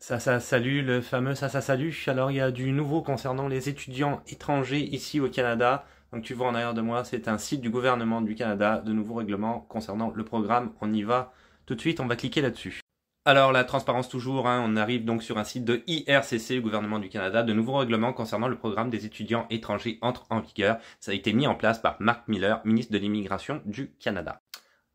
Salut, le fameux salut. Alors, il y a du nouveau concernant les étudiants étrangers ici au Canada. Donc, tu vois en arrière de moi, c'est un site du gouvernement du Canada, de nouveaux règlements concernant le programme. On y va tout de suite, on va cliquer là-dessus. Alors, la transparence toujours, on arrive donc sur un site de IRCC, le gouvernement du Canada, de nouveaux règlements concernant le programme des étudiants étrangers entrent en vigueur. Ça a été mis en place par Mark Miller, ministre de l'Immigration du Canada.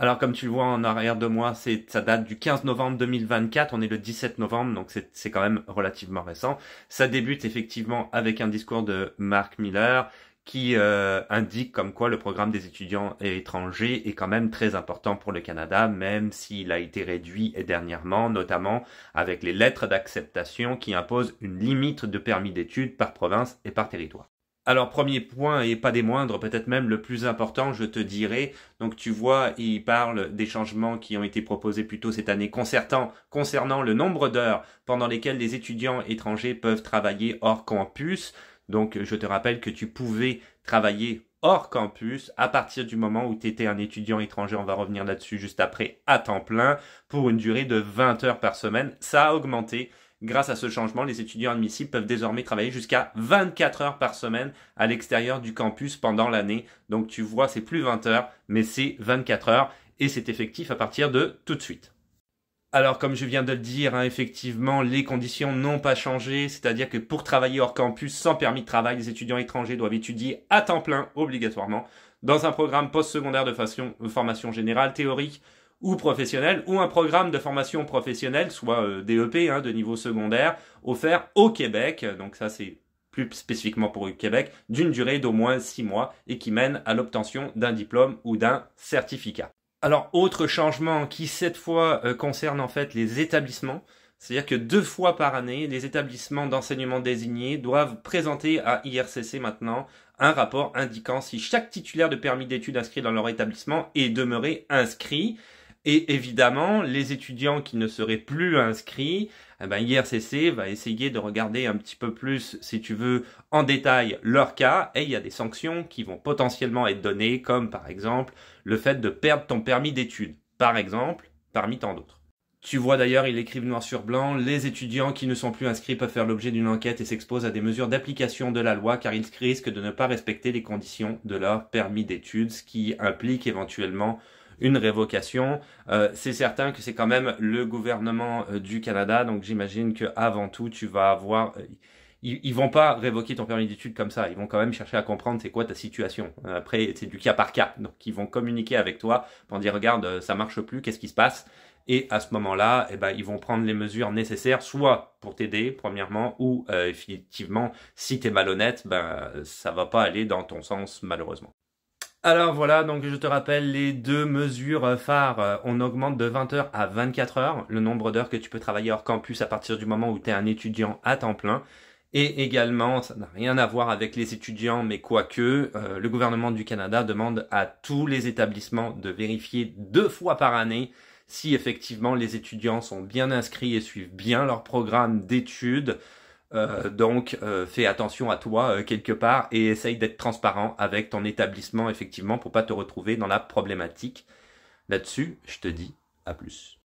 Alors, comme tu le vois en arrière de moi, ça date du 15 novembre 2024. On est le 17 novembre, donc c'est quand même relativement récent. Ça débute effectivement avec un discours de Mark Miller qui indique comme quoi le programme des étudiants étrangers est quand même très important pour le Canada, même s'il a été réduit dernièrement, notamment avec les lettres d'acceptation qui imposent une limite de permis d'études par province et par territoire. Alors, premier point, et pas des moindres, peut-être même le plus important, je te dirais. Donc, tu vois, il parle des changements qui ont été proposés plus tôt cette année concernant le nombre d'heures pendant lesquelles les étudiants étrangers peuvent travailler hors campus. Donc, je te rappelle que tu pouvais travailler hors campus à partir du moment où tu étais un étudiant étranger, on va revenir là-dessus juste après, à temps plein, pour une durée de 20 heures par semaine. Ça a augmenté. Grâce à ce changement, les étudiants admissibles peuvent désormais travailler jusqu'à 24 heures par semaine à l'extérieur du campus pendant l'année. Donc tu vois, c'est plus 20 heures, mais c'est 24 heures et c'est effectif à partir de tout de suite. Alors, comme je viens de le dire, effectivement, les conditions n'ont pas changé, c'est-à-dire que pour travailler hors campus sans permis de travail, les étudiants étrangers doivent étudier à temps plein, obligatoirement, dans un programme postsecondaire de formation générale, théorique ou professionnelle, ou un programme de formation professionnelle, soit DEP, de niveau secondaire, offert au Québec, donc ça c'est plus spécifiquement pour le Québec, d'une durée d'au moins 6 mois et qui mène à l'obtention d'un diplôme ou d'un certificat. Alors, autre changement qui cette fois concerne en fait les établissements, c'est-à-dire que 2 fois par année, les établissements d'enseignement désignés doivent présenter à IRCC maintenant un rapport indiquant si chaque titulaire de permis d'études inscrit dans leur établissement est demeuré inscrit. Et évidemment, les étudiants qui ne seraient plus inscrits, IRCC va essayer de regarder un petit peu plus, si tu veux, en détail leur cas. Et il y a des sanctions qui vont potentiellement être données, comme par exemple le fait de perdre ton permis d'études. Par exemple, parmi tant d'autres. Tu vois d'ailleurs, ils écrivent noir sur blanc, les étudiants qui ne sont plus inscrits peuvent faire l'objet d'une enquête et s'exposent à des mesures d'application de la loi car ils risquent de ne pas respecter les conditions de leur permis d'études, ce qui implique éventuellement une révocation. C'est certain que c'est quand même le gouvernement du Canada, donc j'imagine que avant tout tu vas avoir... Ils vont pas révoquer ton permis d'études comme ça, ils vont quand même chercher à comprendre c'est quoi ta situation. Après, c'est du cas par cas, donc ils vont communiquer avec toi pour dire regarde, ça marche plus, qu'est-ce qui se passe? Et à ce moment-là, ils vont prendre les mesures nécessaires, soit pour t'aider, premièrement, ou effectivement, si t'es malhonnête, ça va pas aller dans ton sens, malheureusement. Alors voilà, donc je te rappelle les 2 mesures phares. On augmente de 20 heures à 24 heures le nombre d'heures que tu peux travailler hors campus à partir du moment où tu es un étudiant à temps plein. Et également, ça n'a rien à voir avec les étudiants, mais quoique, le gouvernement du Canada demande à tous les établissements de vérifier 2 fois par année si effectivement les étudiants sont bien inscrits et suivent bien leur programme d'études. Donc, fais attention à toi quelque part et essaye d'être transparent avec ton établissement effectivement pour pas te retrouver dans la problématique. Là-dessus, je te dis à plus.